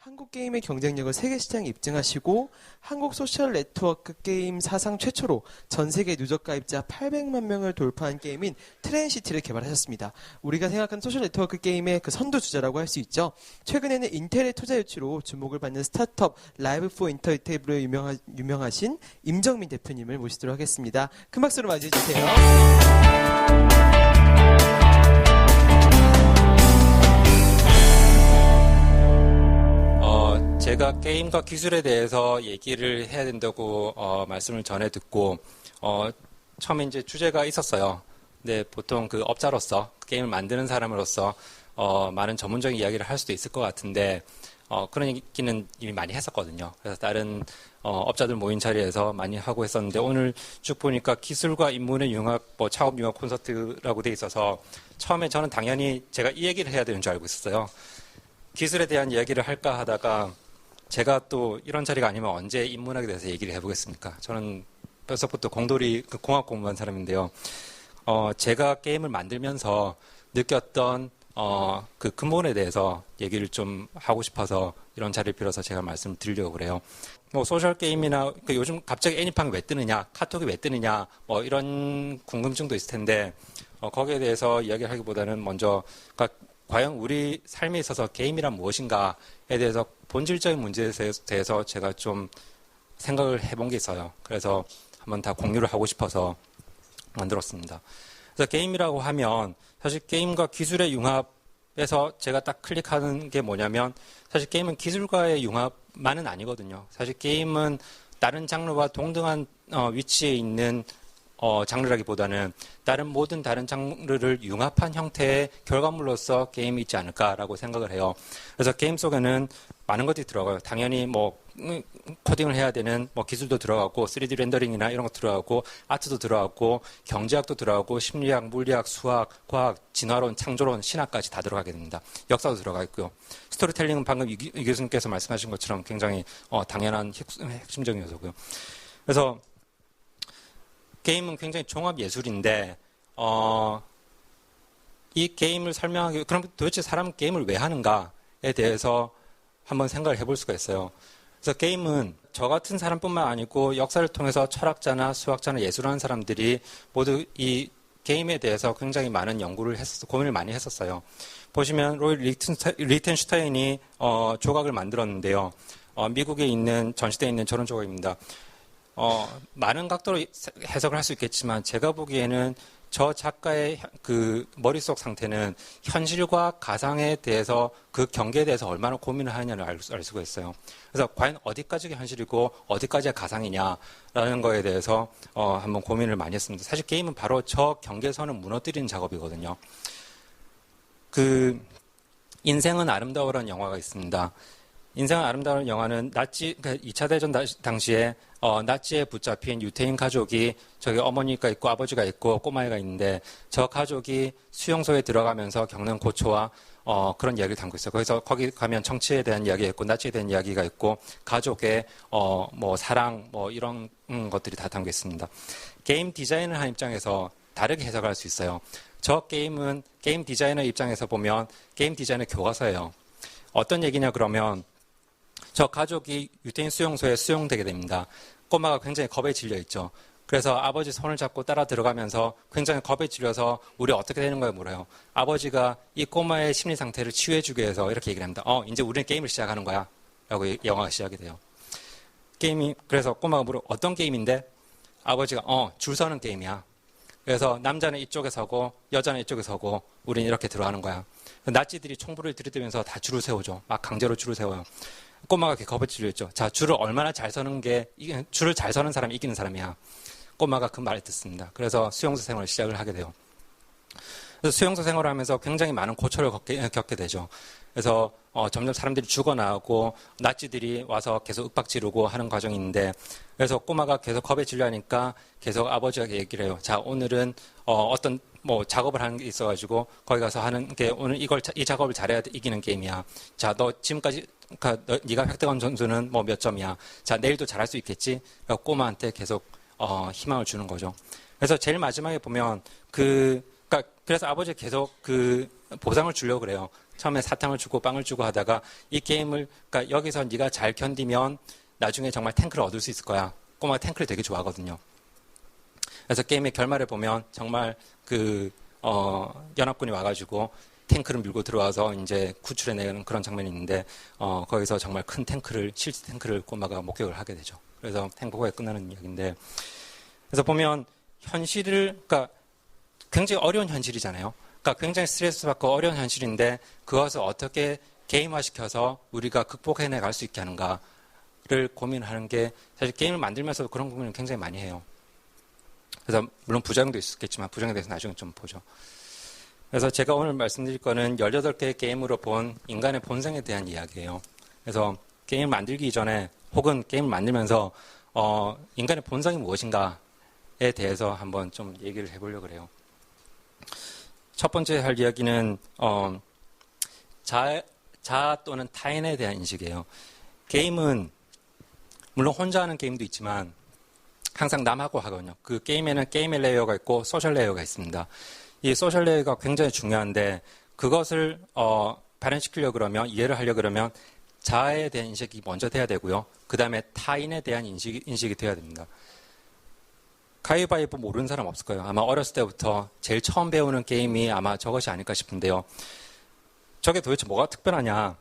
한국 게임의 경쟁력을 세계 시장에 입증하시고 한국 소셜 네트워크 게임 사상 최초로 전 세계 누적 가입자 800만 명을 돌파한 게임인 트레인시티를 개발하셨습니다. 우리가 생각하는 소셜 네트워크 게임의 그 선두주자라고 할 수 있죠. 최근에는 인텔의 투자 유치로 주목을 받는 스타트업 라이브 포 인터랙티브로 유명하신 임정민 대표님을 모시도록 하겠습니다. 큰 박수로 맞이해 주세요. 제가 게임과 기술에 대해서 얘기를 해야 된다고 말씀을 전해 듣고 처음에 이제 주제가 있었어요. 근데 보통 그 업자로서 게임을 만드는 사람으로서 많은 전문적인 이야기를 할 수도 있을 것 같은데 그런 얘기는 이미 많이 했었거든요. 그래서 다른 업자들 모인 자리에서 많이 하고 했었는데 오늘 쭉 보니까 기술과 인문의 융합, 창업 융합 콘서트라고 돼 있어서 처음에 저는 당연히 제가 이 얘기를 해야 되는 줄 알고 있었어요. 기술에 대한 이야기를 할까 하다가 제가 또 이런 자리가 아니면 언제 인문학에 대해서 얘기를 해보겠습니까? 저는 벌써부터 공돌이 공학 공부한 사람인데요. 제가 게임을 만들면서 느꼈던 그 근본에 대해서 얘기를 좀 하고 싶어서 이런 자리를 빌어서 제가 말씀을 드리려고 그래요. 소셜 게임이나 요즘 갑자기 애니팡이 왜 뜨느냐, 카톡이 왜 뜨느냐, 이런 궁금증도 있을 텐데 거기에 대해서 이야기를 하기보다는 먼저 과연 우리 삶에 있어서 게임이란 무엇인가에 대해서 본질적인 문제에 대해서 제가 좀 생각을 해본 게 있어요. 그래서 한번 다 공유를 하고 싶어서 만들었습니다. 그래서 게임이라고 하면 사실 게임과 기술의 융합에서 제가 딱 클릭하는 게 뭐냐면 사실 게임은 기술과의 융합만은 아니거든요. 사실 게임은 다른 장르와 동등한 위치에 있는 장르라기보다는 모든 다른 장르를 융합한 형태의 결과물로서 게임이 있지 않을까라고 생각을 해요. 그래서 게임 속에는 많은 것들이 들어가요. 당연히 코딩을 해야 되는 기술도 들어가고 3D 렌더링이나 이런 거 들어가고 아트도 들어가고 경제학도 들어가고 심리학, 물리학, 수학, 과학, 진화론, 창조론, 신학까지 다 들어가게 됩니다. 역사도 들어가 있고요. 스토리텔링은 방금 이 교수님께서 말씀하신 것처럼 굉장히 당연한 핵심적인 요소고요. 그래서 게임은 굉장히 종합 예술인데 이 게임을 설명하기 그럼 도대체 사람은 게임을 왜 하는가에 대해서 한번 생각을 해볼 수가 있어요. 그래서 게임은 저 같은 사람뿐만 아니고 역사를 통해서 철학자나 수학자나 예술하는 사람들이 모두 이 게임에 대해서 굉장히 많은 연구를 고민을 많이 했었어요. 보시면 로이 리텐슈타인이 조각을 만들었는데요. 미국에 있는 전시대에 있는 저런 조각입니다. 많은 각도로 해석을 할 수 있겠지만 제가 보기에는 저 작가의 그 머릿속 상태는 현실과 가상에 대해서 그 경계에 대해서 얼마나 고민을 하느냐를 알 수가 있어요. 그래서 과연 어디까지가 현실이고 어디까지가 가상이냐라는 거에 대해서 한번 고민을 많이 했습니다. 사실 게임은 바로 저 경계선을 무너뜨리는 작업이거든요. 인생은 아름다워라는 영화가 있습니다. 인생은 아름다운 영화는 2차 대전 당시에 나치에 붙잡힌 유태인 가족이 저기 어머니가 있고 아버지가 있고 꼬마애가 있는데 저 가족이 수용소에 들어가면서 겪는 고초와 그런 이야기를 담고 있어요. 그래서 거기 가면 정치에 대한 이야기가 있고 나치에 대한 이야기가 있고 가족의 사랑 이런 것들이 다 담겨 있습니다. 게임 디자인을 한 입장에서 다르게 해석할 수 있어요. 저 게임은 게임 디자이너 입장에서 보면 게임 디자인의 교과서예요. 어떤 얘기냐 그러면 저 가족이 유태인 수용소에 수용되게 됩니다. 꼬마가 굉장히 겁에 질려 있죠. 그래서 아버지 손을 잡고 따라 들어가면서 굉장히 겁에 질려서 우리 어떻게 되는 거야 물어요. 아버지가 이 꼬마의 심리 상태를 치유해주기 위해서 이렇게 얘기를 합니다. 이제 우리는 게임을 시작하는 거야 라고 영화가 시작이 돼요. 그래서 꼬마가 물어 어떤 게임인데? 아버지가 줄 서는 게임이야. 그래서 남자는 이쪽에 서고 여자는 이쪽에 서고 우리는 이렇게 들어가는 거야. 나치들이 총불을 들이대면서 다 줄을 세우죠. 막 강제로 줄을 세워요. 꼬마가 이렇게 겁에 질려있죠. 자, 줄을 얼마나 잘 서는 줄을 잘 서는 사람이 이기는 사람이야. 꼬마가 그 말을 듣습니다. 그래서 수용소 생활을 시작을 하게 돼요. 그래서 수용소 생활을 하면서 굉장히 많은 고초를 겪게 되죠. 그래서 점점 사람들이 죽어나가고 나치들이 와서 계속 윽박 지르고 하는 과정이 있는데 그래서 꼬마가 계속 겁에 질려하니까 계속 아버지가 얘기를 해요. 자, 오늘은 어떤 작업을 하는 게 있어가지고 거기 가서 하는 게 오늘 이 작업을 잘해야 이기는 게임이야. 자, 너 지금까지 네가 획득한 점수는 몇 점이야. 자, 내일도 잘할 수 있겠지? 그러니까 꼬마한테 계속 희망을 주는 거죠. 그래서 제일 마지막에 보면 그러니까 그래서 아버지 계속 그 보상을 주려고 그래요. 처음에 사탕을 주고 빵을 주고 하다가 이 게임을, 그러니까 여기서 네가 잘 견디면 나중에 정말 탱크를 얻을 수 있을 거야. 꼬마가 탱크를 되게 좋아하거든요. 그래서 게임의 결말에 보면 정말 연합군이 와가지고 탱크를 밀고 들어와서 이제 구출해내는 그런 장면이 있는데, 거기서 정말 큰 탱크를, 실제 탱크를 꼬마가 목격을 하게 되죠. 그래서 행복하게 끝나는 이야기인데, 그래서 보면 그러니까 굉장히 어려운 현실이잖아요. 그러니까 굉장히 스트레스 받고 어려운 현실인데, 그것을 어떻게 게임화시켜서 우리가 극복해내 갈 수 있게 하는가를 고민하는 게, 사실 게임을 만들면서도 그런 고민을 굉장히 많이 해요. 그래서 물론 부작용도 있었겠지만 부작용에 대해서 나중에 좀 보죠. 그래서 제가 오늘 말씀드릴 거는 18개의 게임으로 본 인간의 본성에 대한 이야기예요. 그래서 게임을 만들기 전에 혹은 게임을 만들면서 인간의 본성이 무엇인가에 대해서 한번 좀 얘기를 해보려고 그래요. 첫 번째 할 이야기는 자아 또는 타인에 대한 인식이에요. 게임은 물론 혼자 하는 게임도 있지만 항상 남하고 하거든요. 그 게임에는 게임의 레이어가 있고 소셜 레이어가 있습니다. 이 소셜 레이어가 굉장히 중요한데 그것을 발현시키려고 그러면, 이해를 하려고 그러면 자아에 대한 인식이 먼저 돼야 되고요. 그 다음에 타인에 대한 인식이 돼야 됩니다. 가위바위보 모르는 사람 없을 거예요. 아마 어렸을 때부터 제일 처음 배우는 게임이 아마 저것이 아닐까 싶은데요. 저게 도대체 뭐가 특별하냐?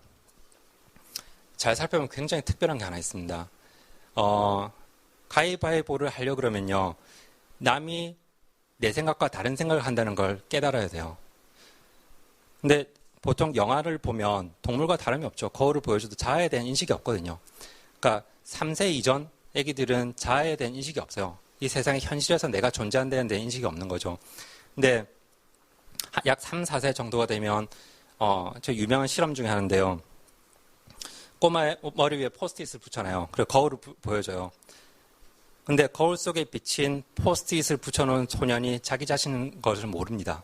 잘 살펴보면 굉장히 특별한 게 하나 있습니다. 가위바위보를 하려고 그러면요. 남이 내 생각과 다른 생각을 한다는 걸 깨달아야 돼요. 근데 보통 영화를 보면 동물과 다름이 없죠. 거울을 보여줘도 자아에 대한 인식이 없거든요. 그러니까 3세 이전 애기들은 자아에 대한 인식이 없어요. 이 세상의 현실에서 내가 존재한다는 데 인식이 없는 거죠. 근데 약 3, 4세 정도가 되면 저 유명한 실험 중에 하는데요. 꼬마의 머리 위에 포스트잇을 붙여놔요. 그리고 거울을 보여줘요. 근데 거울 속에 비친 포스트잇을 붙여놓은 소년이 자기 자신인 것을 모릅니다.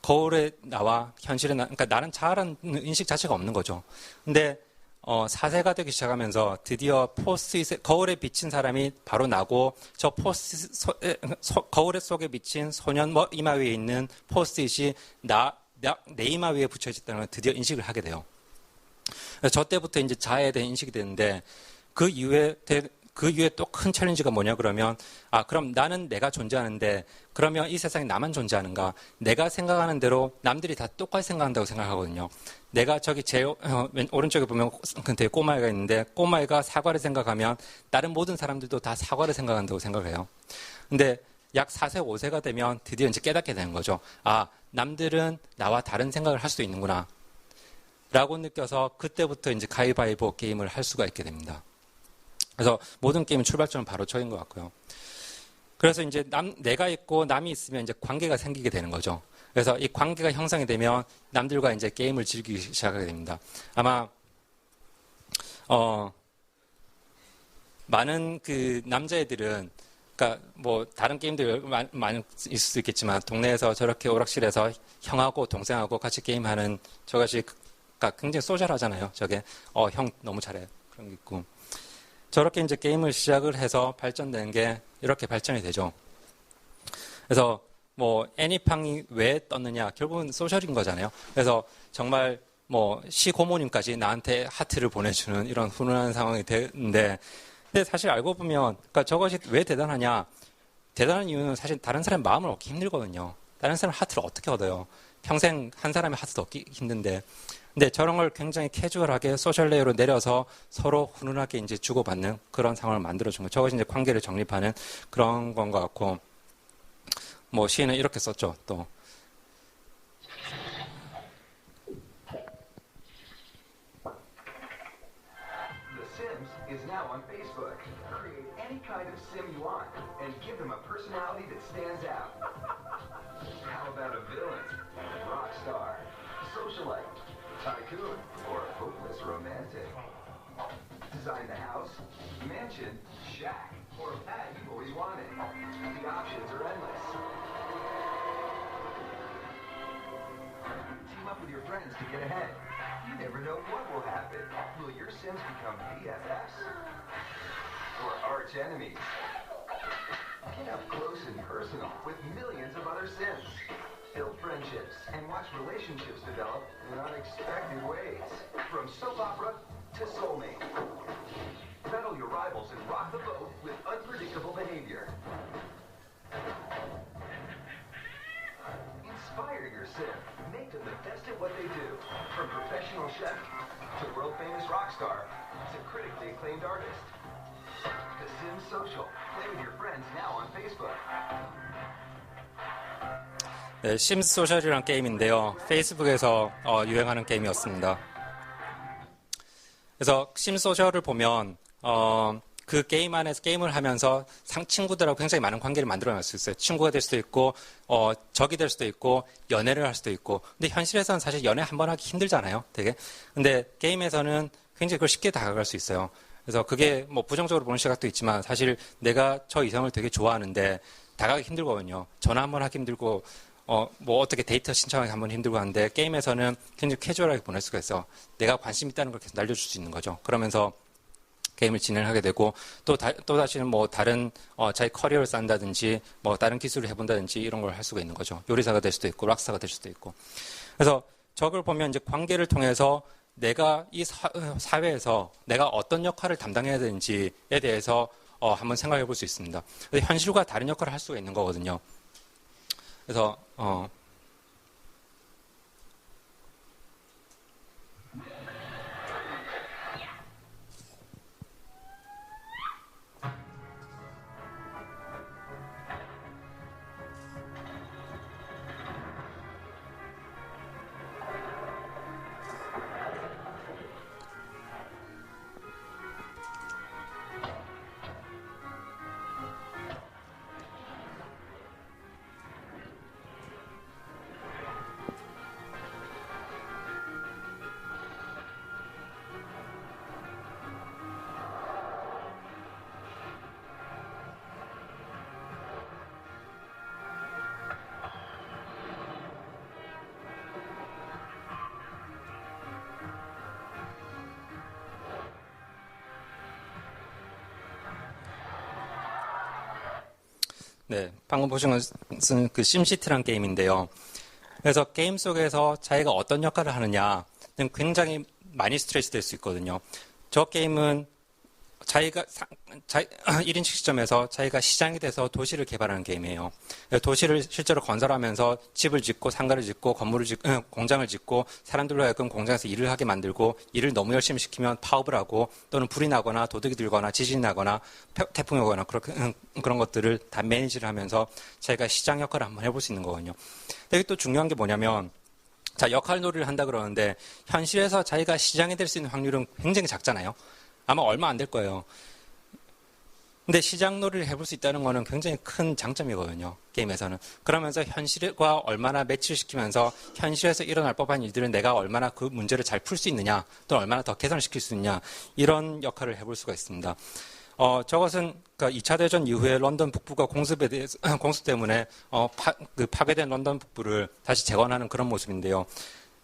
거울에 나와 현실에 그러니까 나는 자아라는 인식 자체가 없는 거죠. 근데 4세가 되기 시작하면서 드디어 포스트잇에 거울에 비친 사람이 바로 나고 저 거울 속에 비친 소년 이마 위에 있는 포스트잇이 내 이마 위에 붙여졌다는 걸 드디어 인식을 하게 돼요. 그래서 저 때부터 이제 자아에 대한 인식이 되는데 그 이후에 또 큰 챌린지가 뭐냐 그러면 그럼 나는 내가 존재하는데 그러면 이 세상에 나만 존재하는가? 내가 생각하는 대로 남들이 다 똑같이 생각한다고 생각하거든요. 내가 저기 오른쪽에 보면 되게 꼬마애가 있는데 꼬마애가 사과를 생각하면 다른 모든 사람들도 다 사과를 생각한다고 생각해요. 근데 약 4세, 5세가 되면 드디어 이제 깨닫게 되는 거죠. 남들은 나와 다른 생각을 할 수도 있는구나. 라고 느껴서 그때부터 이제 가위바위보 게임을 할 수가 있게 됩니다. 그래서 모든 게임은 출발점은 바로 저인 것 같고요. 그래서 이제 내가 있고 남이 있으면 이제 관계가 생기게 되는 거죠. 그래서 이 관계가 형성이 되면 남들과 이제 게임을 즐기기 시작하게 됩니다. 아마 많은 그 남자애들은 그러니까 뭐 다른 게임들 많이 있을 수 있겠지만 동네에서 저렇게 오락실에서 형하고 동생하고 같이 게임하는 저것이 그러니까 굉장히 소셜하잖아요. 저게 형 너무 잘해 그런 게 있고. 저렇게 이제 게임을 시작을 해서 발전되는 게 이렇게 발전이 되죠. 그래서 뭐 애니팡이 왜 떴느냐 결국은 소셜인 거잖아요. 그래서 정말 뭐 시고모님까지 나한테 하트를 보내주는 이런 훈훈한 상황이 되는데, 근데 사실 알고 보면 그러니까 저것이 왜 대단하냐? 대단한 이유는 사실 다른 사람의 마음을 얻기 힘들거든요. 다른 사람 하트를 어떻게 얻어요? 평생 한 사람의 하트도 얻기 힘든데. 근데 저런 걸 굉장히 캐주얼하게 소셜 레이어로 내려서 서로 훈훈하게 이제 주고받는 그런 상황을 만들어준 거. 저것이 이제 관계를 정립하는 그런 건 것 같고, 뭐 시인은 이렇게 썼죠, 또. The Sims is now on Facebook. Create any kind of sim you want and give them a personality that stands out. How about a villain, rock star, socialite, tycoon, or hopeless romantic? Design the house, mansion, shack, or pad you've always wanted. The options are endless. Team up with your friends to get ahead. You never know what will happen. Will your Sims become BFFs? Or arch enemies? Get up close and personal with millions of other Sims. Build relationships and watch relationships develop in unexpected ways. From soap opera to soulmate. Battle your rivals and rock the boat with unpredictable behavior. Inspire your sim. Make them the best at what they do. From professional chef to world-famous rock star to critically acclaimed artist. The Sims Social. Play with your friends now on Facebook. 네, 심스 소셜이라는 게임인데요. 페이스북에서 유행하는 게임이었습니다. 그래서 심스 소셜을 보면 그 게임 안에서 게임을 하면서 친구들하고 굉장히 많은 관계를 만들어낼 수 있어요. 친구가 될 수도 있고 적이 될 수도 있고 연애를 할 수도 있고. 근데 현실에서는 사실 연애 한 번 하기 힘들잖아요. 되게. 근데 게임에서는 굉장히 그걸 쉽게 다가갈 수 있어요. 그래서 그게 뭐 부정적으로 보는 시각도 있지만 사실 내가 저 이성을 되게 좋아하는데 다가가기 힘들거든요. 전화 한 번 하기 힘들고 뭐 어떻게 데이터 신청하기 한번 힘들고 하는데 게임에서는 굉장히 캐주얼하게 보낼 수가 있어. 내가 관심 있다는 걸 계속 날려줄 수 있는 거죠. 그러면서 게임을 진행하게 되고 또 다시는 뭐 다른 자기 커리어를 쌓는다든지 뭐 다른 기술을 해본다든지 이런 걸 할 수가 있는 거죠. 요리사가 될 수도 있고 락스타가 될 수도 있고. 그래서 저걸 보면 이제 관계를 통해서 내가 이 사회에서 내가 어떤 역할을 담당해야 되는지에 대해서 한번 생각해 볼 수 있습니다. 현실과 다른 역할을 할 수가 있는 거거든요. 그래서 네, 방금 보신 것은 그 심시티라는 게임인데요. 그래서 게임 속에서 자기가 어떤 역할을 하느냐는 굉장히 많이 스트레스 될 수 있거든요. 저 게임은 자기가 1인칭 시점에서 자기가 시장이 돼서 도시를 개발하는 게임이에요. 도시를 실제로 건설하면서 집을 짓고 상가를 짓고 건물을 짓고 공장을 짓고 사람들로 하여금 공장에서 일을 하게 만들고 일을 너무 열심히 시키면 파업을 하고 또는 불이 나거나 도둑이 들거나 지진이 나거나 태풍이 오거나 그런 것들을 다 매니지를 하면서 자기가 시장 역할을 한번 해볼 수 있는 거거든요. 여기 또 중요한 게 뭐냐면 자, 역할놀이를 한다 그러는데 현실에서 자기가 시장이 될 수 있는 확률은 굉장히 작잖아요. 아마 얼마 안 될 거예요. 근데 시장놀이를 해볼 수 있다는 거는 굉장히 큰 장점이거든요. 게임에서는. 그러면서 현실과 얼마나 매치시키면서 현실에서 일어날 법한 일들은 내가 얼마나 그 문제를 잘 풀 수 있느냐 또 얼마나 더 개선을 시킬 수 있느냐 이런 역할을 해볼 수가 있습니다. 저것은 그러니까 2차 대전 이후에 런던 북부가 공습 때문에 파괴된 런던 북부를 다시 재건하는 그런 모습인데요.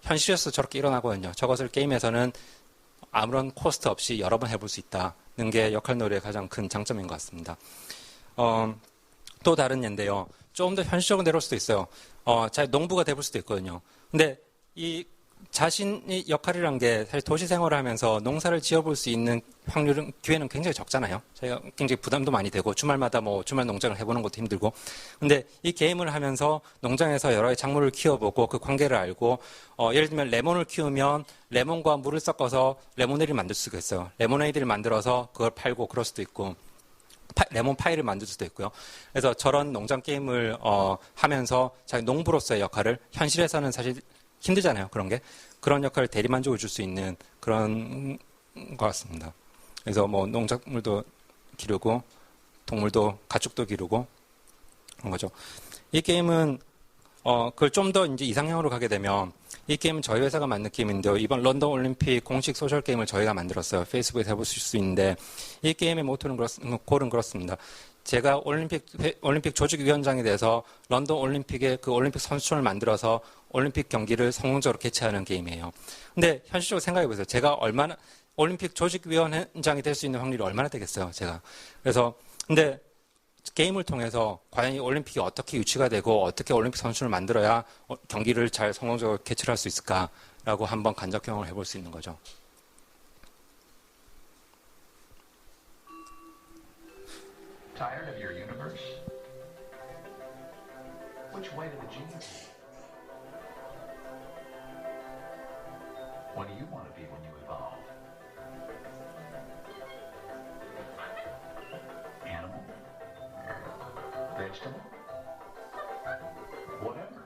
현실에서 저렇게 일어나거든요. 저것을 게임에서는 아무런 코스트 없이 여러 번 해볼 수 있다는 게 역할놀이의 가장 큰 장점인 것 같습니다. 또 다른 예인데요. 좀 더 현실적으로 내려올 수도 있어요. 농부가 돼볼 수도 있거든요. 근데 이 자신의 역할이란 게 사실 도시 생활을 하면서 농사를 지어볼 수 있는 기회는 굉장히 적잖아요. 저희가 굉장히 부담도 많이 되고 주말마다 주말 농장을 해보는 것도 힘들고. 근데 이 게임을 하면서 농장에서 여러 가지 작물을 키워보고 그 관계를 알고 예를 들면 레몬을 키우면 레몬과 물을 섞어서 레모네이드를 만들 수가 있어요. 레모네이드를 만들어서 그걸 팔고 그럴 수도 있고 레몬 파이를 만들 수도 있고요. 그래서 저런 농장 게임을 하면서 자기 농부로서의 역할을 현실에서는 사실 힘들잖아요. 그런 역할을 대리만족을 줄 수 있는 그런 것 같습니다. 그래서 농작물도 기르고 동물도 가축도 기르고 그런 거죠. 이 게임은 그걸 좀 더 이제 이상형으로 가게 되면 이 게임은 저희 회사가 만든 게임인데요. 이번 런던 올림픽 공식 소셜 게임을 저희가 만들었어요. 페이스북에서 해보실 수 있는데 이 게임의 골은 그렇습니다. 제가 올림픽 조직위원장이 돼서 런던 올림픽에 그 올림픽 선수촌을 만들어서 올림픽 경기를 성공적으로 개최하는 게임이에요. 근데 현실적으로 생각해 보세요. 제가 얼마나 올림픽 조직위원장이 될 수 있는 확률이 얼마나 되겠어요, 제가. 그래서 근데 게임을 통해서 과연 이 올림픽이 어떻게 유치가 되고 어떻게 올림픽 선수를 만들어야 경기를 잘 성공적으로 개최할 수 있을까라고 한번 간접 경험을 해볼 수 있는 거죠. Tired of your universe? Which way to the genie? What do you want to be when you evolve? Animal? Vegetable? Whatever.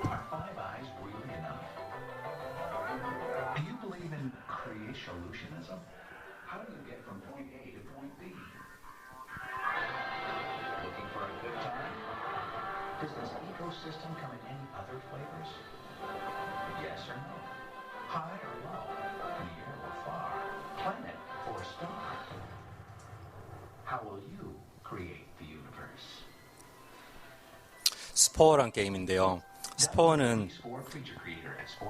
Are five eyes really enough? Do you believe in creationism? How do you get from point A to point B? Looking for a good time? Does this ecosystem come in any other flavors? Yes or no? High or low? Near or far? Planet or star? How will you create the universe? 스포어란 게임인데요. 스포어는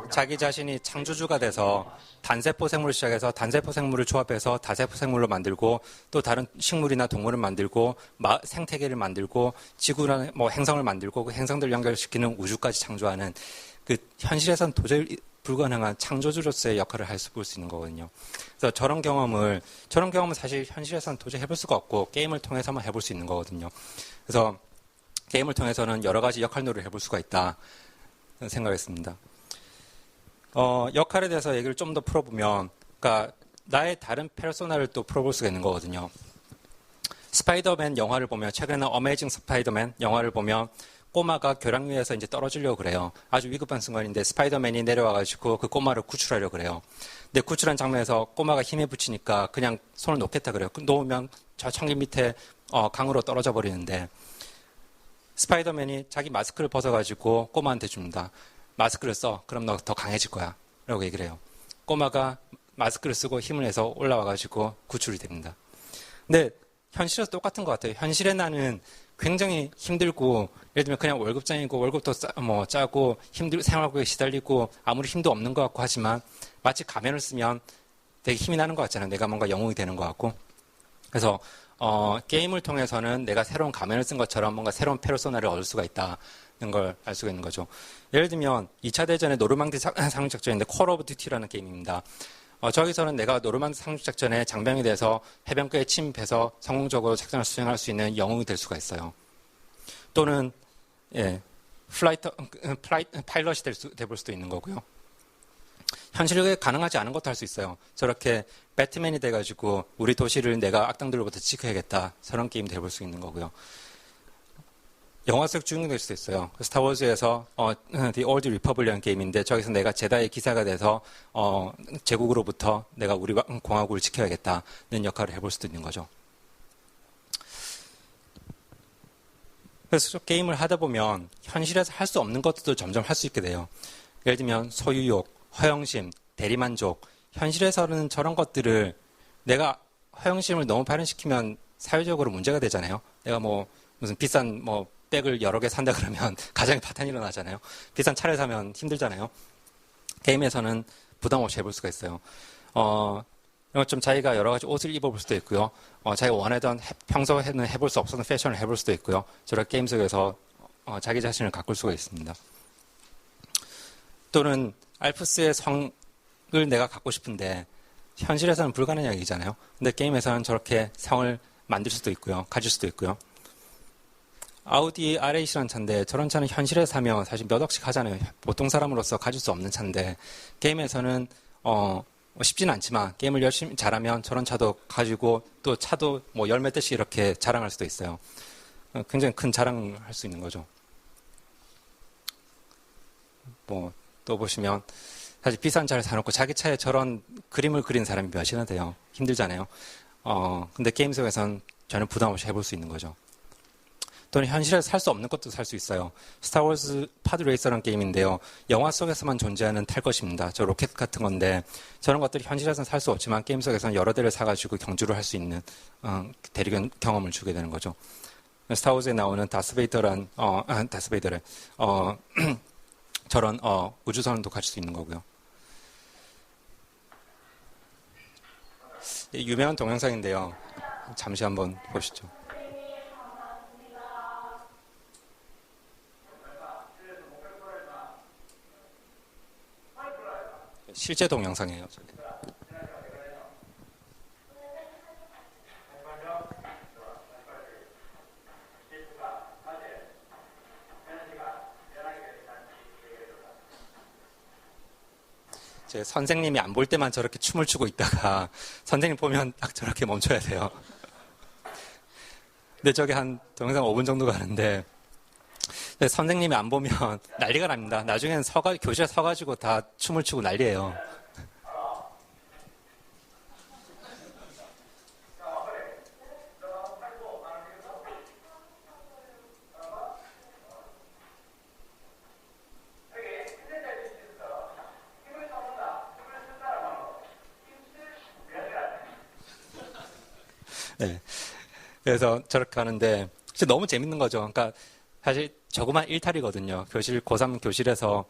자기 자신이 창조주가 돼서 단세포 생물을 시작해서 단세포 생물을 조합해서 다세포 생물로 만들고 또 다른 식물이나 동물을 만들고 생태계를 만들고 지구나 뭐 행성을 만들고 그 행성들을 연결시키는 우주까지 창조하는 그 현실에선 도저히 불가능한 창조주로서의 역할을 볼 수 있는 거거든요. 그래서 저런 경험은 사실 현실에서는 도저히 해볼 수가 없고 게임을 통해서만 해볼 수 있는 거거든요. 그래서 게임을 통해서는 여러 가지 역할놀이를 해볼 수가 있다 생각했습니다. 역할에 대해서 얘기를 좀 더 풀어보면, 그러니까 나의 다른 페르소나를 또 풀어볼 수가 있는 거거든요. 스파이더맨 영화를 보면, 최근에 어메이징 스파이더맨 영화를 보면 꼬마가 교량 위에서 이제 떨어지려고 그래요. 아주 위급한 순간인데 스파이더맨이 내려와가지고 그 꼬마를 구출하려고 그래요. 근데 구출한 장면에서 꼬마가 힘에 붙이니까 그냥 손을 놓겠다 그래요. 놓으면 저 청기 밑에 강으로 떨어져 버리는데 스파이더맨이 자기 마스크를 벗어가지고 꼬마한테 줍니다. 마스크를 써. 그럼 너 더 강해질 거야. 라고 얘기를 해요. 꼬마가 마스크를 쓰고 힘을 내서 올라와가지고 구출이 됩니다. 근데 현실에서 똑같은 것 같아요. 현실에 나는 굉장히 힘들고, 예를 들면 그냥 월급장이고 월급도 짜고 생활고에 시달리고 아무리 힘도 없는 것 같고 하지만 마치 가면을 쓰면 되게 힘이 나는 것 같잖아요. 내가 뭔가 영웅이 되는 것 같고. 그래서 게임을 통해서는 내가 새로운 가면을 쓴 것처럼 뭔가 새로운 페르소나를 얻을 수가 있다는 걸 알 수가 있는 거죠. 예를 들면 2차 대전의 노르망디 상륙작전인데 콜 오브 듀티라는 게임입니다. 저기서는 내가 노르망디 상륙작전의 장병이 돼서 해변가에 침입해서 성공적으로 작전을 수행할 수 있는 영웅이 될 수가 있어요. 또는 파일럿이 돼볼 수도 있는 거고요. 현실에 가능하지 않은 것도 할 수 있어요. 저렇게 배트맨이 돼가지고 우리 도시를 내가 악당들로부터 지켜야겠다. 저런 게임 돼볼 수 있는 거고요. 영화 속 주인공 될 수도 있어요. 스타워즈에서 The Old Republic이라는 게임인데 저기서 내가 제다의 기사가 돼서 제국으로부터 내가 우리 공화국을 지켜야겠다는 역할을 해볼 수도 있는 거죠. 그래서 게임을 하다 보면 현실에서 할 수 없는 것들도 점점 할 수 있게 돼요. 예를 들면 소유욕, 허영심, 대리만족. 현실에서는 저런 것들을 내가 허영심을 너무 발현시키면 사회적으로 문제가 되잖아요. 내가 무슨 비싼 백을 여러 개 산다 그러면 가정에 파탄이 일어나잖아요. 비싼 차를 사면 힘들잖아요. 게임에서는 부담 없이 해볼 수가 있어요. 좀 자기가 여러 가지 옷을 입어볼 수도 있고요. 자기가 원하던 평소에는 해볼 수 없었던 패션을 해볼 수도 있고요. 저런 게임 속에서 자기 자신을 가꿀 수가 있습니다. 또는 알프스의 성을 내가 갖고 싶은데 현실에서는 불가능한 얘기잖아요. 근데 게임에서는 저렇게 성을 만들 수도 있고요. 가질 수도 있고요. 아우디 R8이라는 차인데 저런 차는 현실에 사면 사실 몇 억씩 하잖아요. 보통 사람으로서 가질 수 없는 차인데 게임에서는 쉽지는 않지만 게임을 열심히 잘하면 저런 차도 가지고 또 차도 열 몇 대씩 이렇게 자랑할 수도 있어요. 굉장히 큰 자랑을 할 수 있는 거죠. 또 보시면 사실 비싼 차를 사놓고 자기 차에 저런 그림을 그린 사람이 몇이나 돼요. 힘들잖아요. 근데 게임 속에서는 전혀 부담 없이 해볼 수 있는 거죠. 또는 현실에서 살 수 없는 것도 살 수 있어요. 스타워즈 파드레이서라는 게임인데요. 영화 속에서만 존재하는 탈 것입니다. 저 로켓 같은 건데 저런 것들이 현실에서는 살 수 없지만 게임 속에서는 여러 대를 사가지고 경주를 할 수 있는 대리 경험을 주게 되는 거죠. 스타워즈에 나오는 다스베이더란 다스베이더래 저런 우주선도 가질 수 있는 거고요. 유명한 동영상인데요. 잠시 한번 보시죠. 실제 동영상이에요. 제 선생님이 안 볼 때만 저렇게 춤을 추고 있다가 선생님 보면 딱 저렇게 멈춰야 돼요. 근데 저게 한 동영상 5분 정도 가는데 선생님이 안 보면 난리가 납니다. 나중에는 교실에 서가지고 다 춤을 추고 난리예요. 네. 그래서 저렇게 하는데 진짜 너무 재밌는 거죠. 그러니까 사실 저거만 일탈이거든요. 고3 교실에서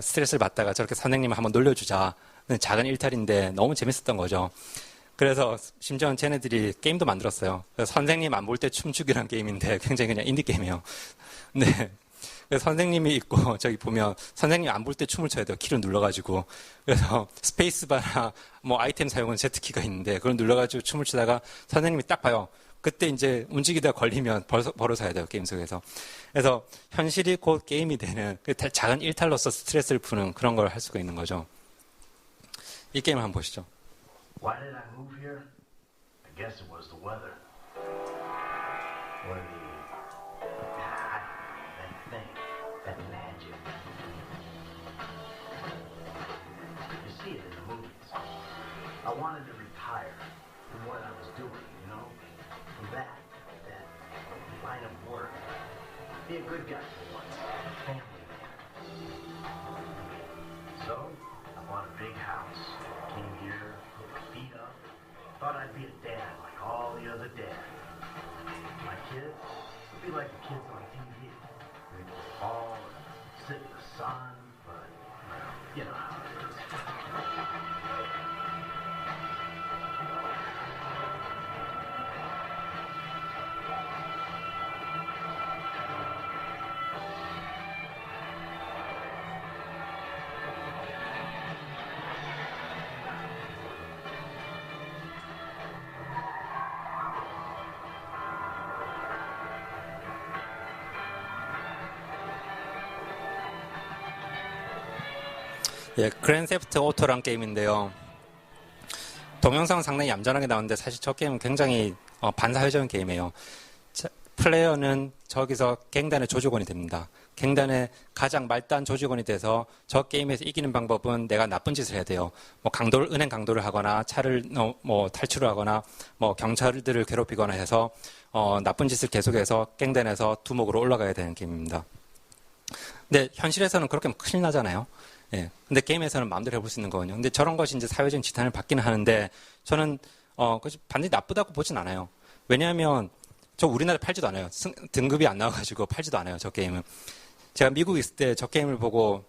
스트레스를 받다가 저렇게 선생님을 한번 놀려주자. 작은 일탈인데 너무 재밌었던 거죠. 그래서 심지어는 쟤네들이 게임도 만들었어요. 선생님 안 볼 때 춤추기란 게임인데 굉장히 그냥 인디게임이에요. 네. 그래서 선생님이 있고 저기 보면 선생님 안 볼 때 춤을 춰야 돼요. 키를 눌러가지고. 그래서 스페이스바나 뭐 아이템 사용은 Z키가 있는데 그걸 눌러가지고 춤을 추다가 선생님이 딱 봐요. 그때 이제 움직이다 걸리면 벌어 서야 돼요. 게임 속에서. 그래서 현실이 곧 게임이 되는 작은 일탈로서 스트레스를 푸는 그런 걸 할 수가 있는 거죠. 이 게임을 한번 보시죠. Why did I move here? I guess it was the weather. Or that thing, that magic. You see it in the movies. I wanted to retire from what I was doing, you know? From that line of work. Be a good guy for once. Family man. So, I bought a big house. Came here, put my feet up. Thought I'd be a dad like all the other dads. My kids would be like the kids on TV. They'd fall and sit in the sun, but, well, you know how it is. 예, 그랜드 세프트 오토란 게임인데요. 동영상은 상당히 얌전하게 나오는데 사실 저 게임은 굉장히 반사회적인 게임이에요. 플레이어는 저기서 갱단의 조직원이 됩니다. 갱단의 가장 말단 조직원이 돼서 저 게임에서 이기는 방법은 내가 나쁜 짓을 해야 돼요. 뭐 은행 강도를 하거나 차를 뭐 탈출을 하거나 뭐 경찰들을 괴롭히거나 해서 나쁜 짓을 계속해서 갱단에서 두목으로 올라가야 되는 게임입니다. 근데 현실에서는 그렇게 하면 큰일 나잖아요. 예. 근데 게임에서는 마음대로 해볼 수 있는 거거든요. 근데 저런 것이 이제 사회적인 지탄을 받기는 하는데 저는 그것이 반드시 나쁘다고 보진 않아요. 왜냐하면 저 우리나라에 팔지도 않아요. 등급이 안 나와가지고 팔지도 않아요. 저 게임은. 제가 미국에 있을 때 저 게임을 보고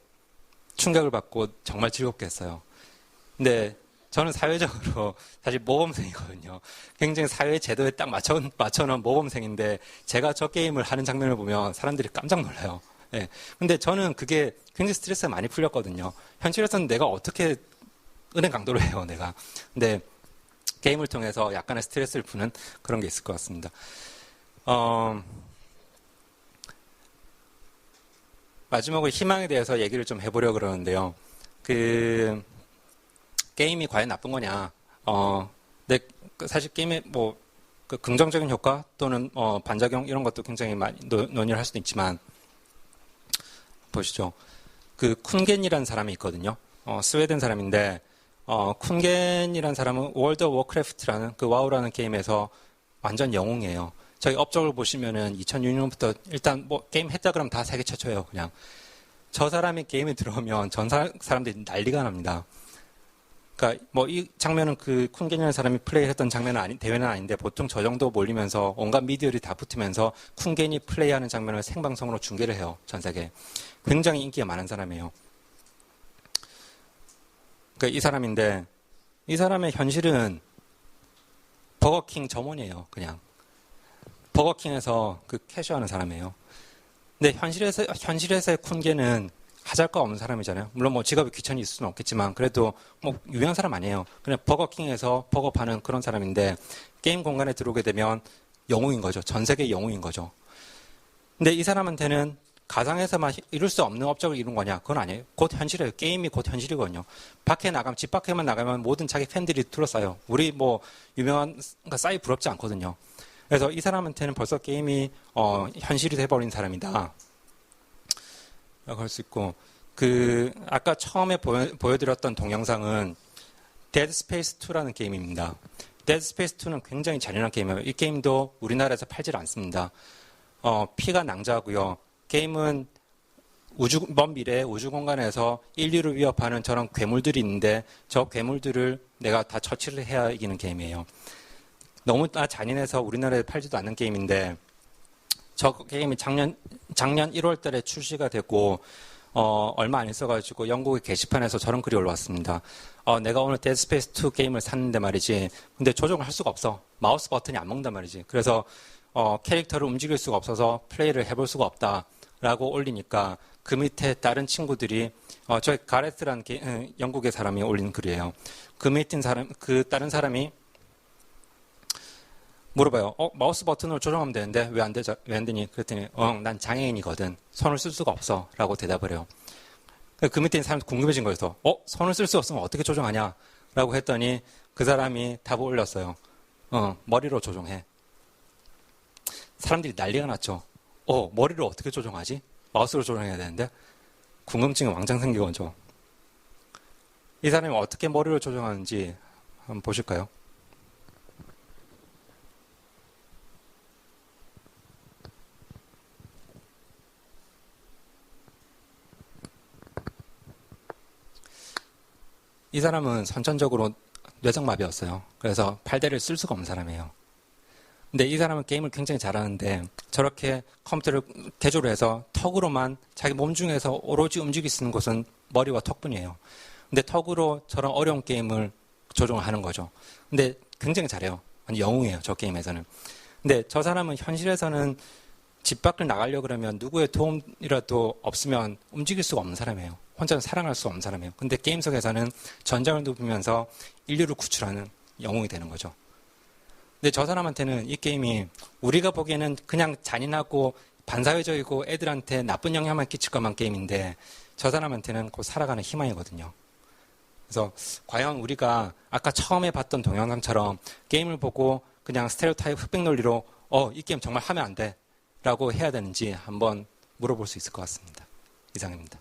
충격을 받고 정말 즐겁게 했어요. 근데 저는 사회적으로 사실 모범생이거든요. 굉장히 사회 제도에 딱 맞춰놓은 모범생인데 제가 저 게임을 하는 장면을 보면 사람들이 깜짝 놀라요. 예. 근데 저는 그게 굉장히 스트레스가 많이 풀렸거든요. 현실에서는 내가 어떻게 은행 강도를 해요, 내가. 근데 게임을 통해서 약간의 스트레스를 푸는 그런 게 있을 것 같습니다. 마지막으로 희망에 대해서 얘기를 좀 해보려고 그러는데요. 게임이 과연 나쁜 거냐. 근데 사실 게임의 긍정적인 효과 또는 반작용 이런 것도 굉장히 많이 논의를 할 수도 있지만, 보시죠. 쿤겐이라는 사람이 있거든요. 스웨덴 사람인데, 쿤겐이라는 사람은 월드 오브 워크래프트라는 와우라는 게임에서 완전 영웅이에요. 저희 업적을 보시면은 2006년부터 일단 게임 했다 그러면 다 세계 최초예요, 그냥. 저 사람이 게임에 들어오면 전 사람들이 난리가 납니다. 그러니까 이 장면은 쿤겐이라는 사람이 플레이했던 장면은 대회는 아닌데 보통 저 정도 몰리면서 온갖 미디어들이 다 붙으면서 쿤겐이 플레이하는 장면을 생방송으로 중계를 해요, 전 세계에. 굉장히 인기가 많은 사람이에요. 그러니까 이 사람인데 이 사람의 현실은 버거킹 점원이에요. 그냥 버거킹에서 그 캐셔하는 사람이에요. 근데 현실에서의 쿤게는 하잘 거 없는 사람이잖아요. 물론 뭐 직업이 귀천이 있을 수는 없겠지만 그래도 뭐 유명한 사람 아니에요. 그냥 버거킹에서 버거 파는 그런 사람인데 게임 공간에 들어오게 되면 영웅인 거죠. 전 세계 영웅인 거죠. 근데 이 사람한테는 가상에서만 이룰 수 없는 업적을 이룬 거냐? 그건 아니에요. 곧 현실이에요. 게임이 곧 현실이거든요. 밖에 나가면, 집 밖에만 나가면 모든 자기 팬들이 둘러싸요. 우리 뭐 유명한 싸이 부럽지 않거든요. 그래서 이 사람한테는 벌써 게임이 현실이 돼버린 사람이다. 라고 할 수 있고, 아까 처음에 보여드렸던 동영상은 데드 스페이스 2라는 게임입니다. 데드 스페이스 2는 굉장히 잔인한 게임이에요. 이 게임도 우리나라에서 팔질 않습니다. 피가 낭자하고요. 게임은 먼 미래 우주 공간에서 인류를 위협하는 저런 괴물들이 있는데 저 괴물들을 내가 다 처치를 해야 이기는 게임이에요. 너무나 잔인해서 우리나라에 팔지도 않는 게임인데 저 게임이 작년 1월 달에 출시가 되고 얼마 안 있어가지고 영국의 게시판에서 저런 글이 올라왔습니다. 내가 오늘 데드 스페이스 2 게임을 샀는데 말이지. 근데 조정을 할 수가 없어. 마우스 버튼이 안 먹는단 말이지. 그래서 캐릭터를 움직일 수가 없어서 플레이를 해볼 수가 없다라고 올리니까 그 밑에 다른 친구들이 저 가레스라는 영국의 사람이 올린 글이에요. 그 밑에 다른 사람이 물어봐요. 마우스 버튼으로 조정하면 되는데 왜 안 되니? 그랬더니 난 장애인이거든. 손을 쓸 수가 없어. 라고 대답을 해요. 그 밑에 있는 사람도 궁금해진 거여서 손을 쓸 수 없으면 어떻게 조정하냐? 라고 했더니 그 사람이 답을 올렸어요. 머리로 조정해. 사람들이 난리가 났죠. 머리를 어떻게 조정하지? 마우스로 조정해야 되는데? 궁금증이 왕창 생기고 죠. 이 사람이 어떻게 머리를 조정하는지 한번 보실까요? 이 사람은 선천적으로 뇌정마비였어요. 그래서 팔다리를 쓸 수가 없는 사람이에요. 근데 이 사람은 게임을 굉장히 잘하는데 저렇게 컴퓨터를 개조를 해서 턱으로만 자기 몸 중에서 오로지 움직일 수 있는 곳은 머리와 턱뿐이에요. 근데 턱으로 저런 어려운 게임을 조종을 하는 거죠. 근데 굉장히 잘해요. 영웅이에요. 저 게임에서는. 근데 저 사람은 현실에서는 집 밖을 나가려고 그러면 누구의 도움이라도 없으면 움직일 수가 없는 사람이에요. 혼자는 살아날 수 없는 사람이에요. 근데 게임 속에서는 전장을 누비면서 인류를 구출하는 영웅이 되는 거죠. 근데 저 사람한테는 이 게임이 우리가 보기에는 그냥 잔인하고 반사회적이고 애들한테 나쁜 영향만 끼칠 것만 게임인데 저 사람한테는 곧 살아가는 희망이거든요. 그래서 과연 우리가 아까 처음에 봤던 동영상처럼 게임을 보고 그냥 스테레오타입 흑백 논리로 이 게임 정말 하면 안 돼 라고 해야 되는지 한번 물어볼 수 있을 것 같습니다. 이상입니다.